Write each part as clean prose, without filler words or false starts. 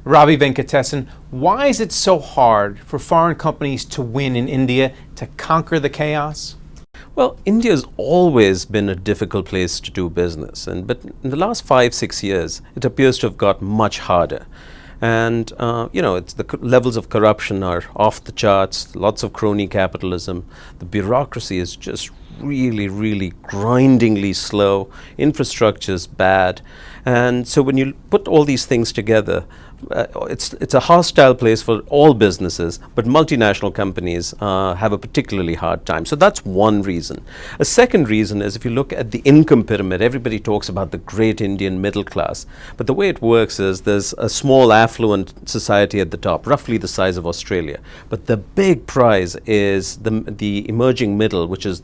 Ravi Venkatesan, why is it so hard for foreign companies to win in India, to conquer the chaos? Well, India has always been a difficult place to do business, but in the last 5-6 years, it appears to have got much harder. And it's the levels of corruption are off the charts. Lots of crony capitalism. The bureaucracy is just really grindingly slow. Infrastructure is bad, and so when you put all these things together, it's a hostile place for all businesses, but multinational companies have a particularly hard time. So that's one reason. A second reason is if you look at the income pyramid, everybody talks about the great Indian middle class, but the way it works is there's a small affluent society at the top, roughly the size of Australia, but the big prize is the emerging middle, which is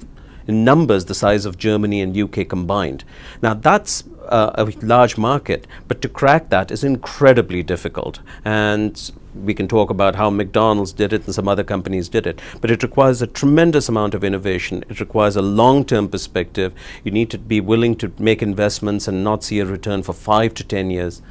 in numbers the size of Germany and UK combined. Now that's a large market, but to crack that is incredibly difficult. And we can talk about how McDonald's did it and some other companies did it, but it requires a tremendous amount of innovation. It requires a long-term perspective. You need to be willing to make investments and not see a return for 5 to 10 years.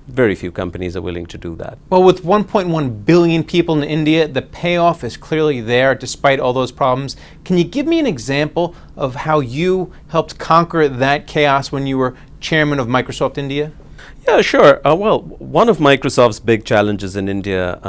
Very few companies are willing to do that. Well, with 1.1 billion people in India, the payoff is clearly there despite all those problems. Can you give me an example of how you helped conquer that chaos when you were chairman of Microsoft India? Yeah, sure. Well, one of Microsoft's big challenges in India,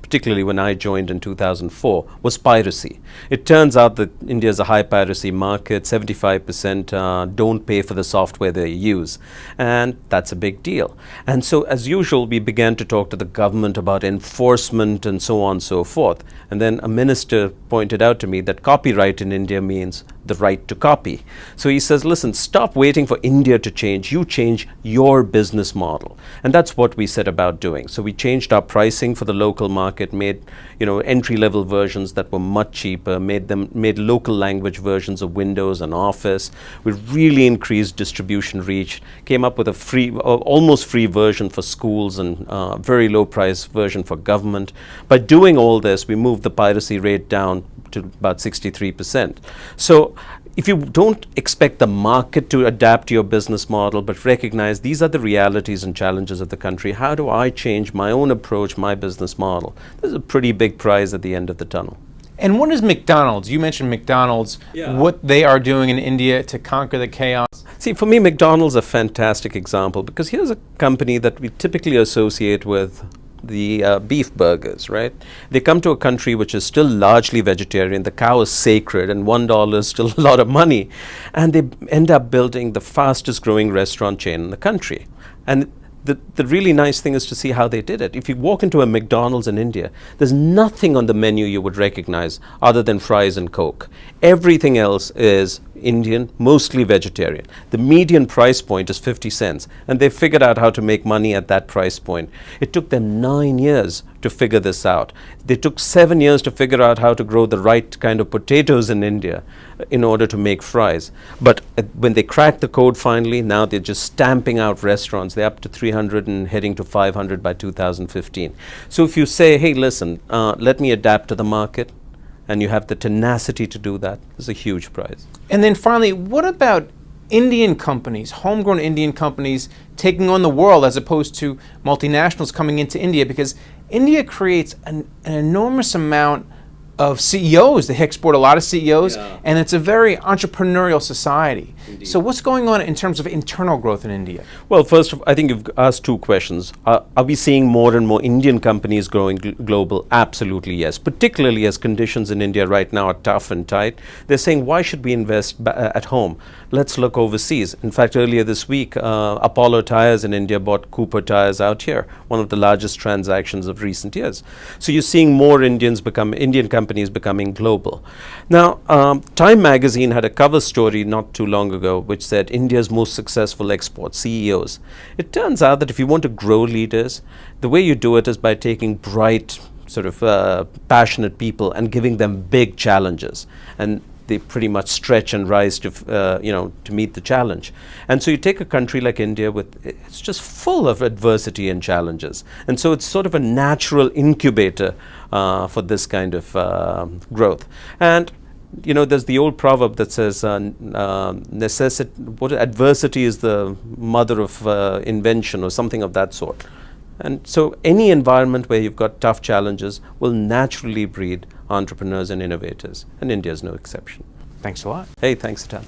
particularly when I joined in 2004, was piracy. It turns out that India is a high piracy market. 75% don't pay for the software they use, and that's a big deal. And so, as usual, we began to talk to the government about enforcement and so on and so forth. And then a minister pointed out to me that copyright in India means the right to copy. So he says, listen, stop waiting for India to change. You change your business model. And that's what we set about doing. So we changed our pricing for the local market, made entry-level versions that were much cheaper, made local language versions of Windows and Office. We really increased distribution reach, came up with a free, almost free version for schools and very low price version for government. By doing all this, we moved the piracy rate down to about 63%. So if you don't expect the market to adapt to your business model, but recognize these are the realities and challenges of the country, how do I change my own approach, my business model? There's a pretty big prize at the end of the tunnel. And what is McDonald's? You mentioned McDonald's, what they are doing in India to conquer the chaos. See, for me, McDonald's is a fantastic example because here's a company that we typically associate with the beef burgers, right? They come to a country which is still largely vegetarian. The cow is sacred and $1 is still a lot of money. And they end up building the fastest growing restaurant chain in the country. And the really nice thing is to see how they did it. If you walk into a McDonald's in India, there's nothing on the menu you would recognize other than fries and Coke. Everything else is Indian, mostly vegetarian. The median price point is 50 cents, and they figured out how to make money at that price point. It took them 9 years to figure this out. They took 7 years to figure out how to grow the right kind of potatoes in India in order to make fries. But when they cracked the code finally, now they're just stamping out restaurants. They're up to 300 and heading to 500 by 2015. So if you say, hey, listen, let me adapt to the market, and you have the tenacity to do that, it's a huge prize. And then finally, what about Indian companies, homegrown Indian companies taking on the world as opposed to multinationals coming into India? Because India creates an enormous amount of CEOs. They export a lot of CEOs, and it's a very entrepreneurial society. Indeed. So what's going on in terms of internal growth in India? Well, first, I think you've asked two questions. Are we seeing more and more Indian companies growing global? Absolutely, yes. Particularly as conditions in India right now are tough and tight. They're saying, why should we invest at home? Let's look overseas. In fact, earlier this week, Apollo Tyres in India bought Cooper Tyres out here, one of the largest transactions of recent years. So you're seeing more Indian companies becoming global. Now, Time magazine had a cover story not too long ago which said India's most successful export CEOs. It turns out that if you want to grow leaders, the way you do it is by taking bright, sort of passionate people and giving them big challenges. And they pretty much stretch and rise to to meet the challenge. And so you take a country like India it's just full of adversity and challenges. And so it's sort of a natural incubator for this kind of growth. And there's the old proverb that says adversity is the mother of invention or something of that sort. And so any environment where you've got tough challenges will naturally breed entrepreneurs and innovators, and India is no exception. Thanks a lot. Hey, thanks a ton.